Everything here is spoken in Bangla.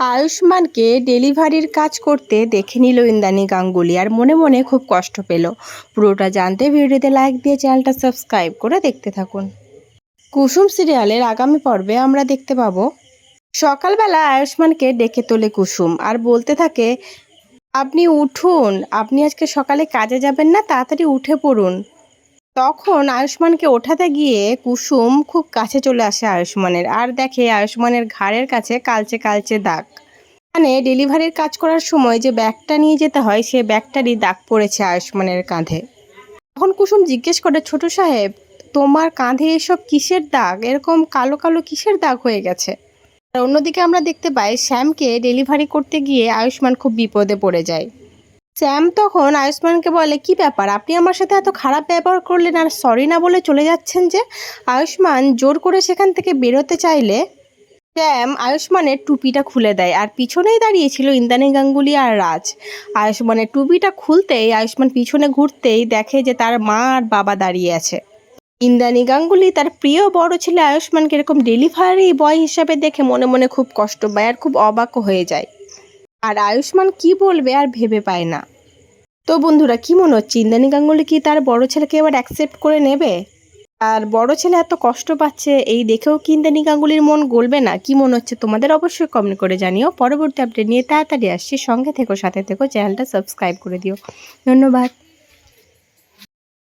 আয়ুষ্মানকে ডেলিভারির কাজ করতে দেখে নিল ইন্দ্রাণী গাঙ্গুলি আর মনে মনে খুব কষ্ট পেল। পুরোটা জানতে ভিডিওতে লাইক দিয়ে চ্যানেলটা সাবস্ক্রাইব করে দেখতে থাকুন। কুসুম সিরিয়ালের আগামী পর্বে আমরা দেখতে পাবো সকালবেলা আয়ুষ্মানকে ডেকে তোলে কুসুম আর বলতে থাকে, আপনি উঠুন, আপনি আজকে সকালে কাজে যাবেন না, তাড়াতাড়ি উঠে পড়ুন। তখন আয়ুষ্মানকে ওঠাতে গিয়ে কুসুম খুব কাছে চলে আসে আয়ুষ্মানের আর দেখে আয়ুষ্মানের ঘাড়ের কাছে কালচে কালচে দাগ। মানে ডেলিভারির কাজ করার সময় যে ব্যাগটা নিয়ে যেতে হয় সে ব্যাগটারই দাগ পড়েছে আয়ুষ্মানের কাঁধে। তখন কুসুম জিজ্ঞেস করে, ছোট সাহেব, তোমার কাঁধে এসব কিসের দাগ, এরকম কালো কালো কিসের দাগ হয়ে গেছে? আর অন্যদিকে আমরা দেখতে পাই শ্যামকে ডেলিভারি করতে গিয়ে আয়ুষ্মান খুব বিপদে পড়ে যায়। শ্যাম তখন আয়ুষ্মানকে বলে, কি ব্যাপার, আপনি আমার সাথে এত খারাপ ব্যবহার করলেন আর সরি না বলে চলে যাচ্ছেন যে? আয়ুষ্মান জোর করে সেখান থেকে বেরোতে চাইলে শ্যাম আয়ুষ্মানের টুপিটা খুলে দেয় আর পিছনেই দাঁড়িয়েছিল ইন্দ্রাণী গাঙ্গুলি আর রাজ। আয়ুষ্মানের টুপিটা খুলতেই আয়ুষ্মান পিছনে ঘুরতেই দেখে যে তার মা আর বাবা দাঁড়িয়ে আছে। ইন্দ্রাণী গাঙ্গুলি তার প্রিয় বড় ছেলে আয়ুষ্মানকে এরকম ডেলিভারি বয় হিসাবে দেখে মনে মনে খুব কষ্ট পায় আর খুব অবাক হয়ে যায়। আর আয়ুষ্মান কি বলবে আর ভেবে পায় না। তো বন্ধুরা, কি মনে হচ্ছে, ইন্দ্রাণী গাঙ্গুলি কি তার বড় ছেলেকে এবার অ্যাকসেপ্ট করে নেবে? আর বড় ছেলে এত কষ্ট পাচ্ছে এই দেখেও কি ইন্দ্রাণী গাঙ্গুলির মন গলবে না? কি মনে হচ্ছে তোমাদের, অবশ্যই কমেন্ট করে জানিও। পরবর্তী আপডেট নিয়ে তাড়াতাড়ি আসছি, সঙ্গে থেকো, সাথে থেকো, চ্যানেলটা সাবস্ক্রাইব করে দিও। ধন্যবাদ।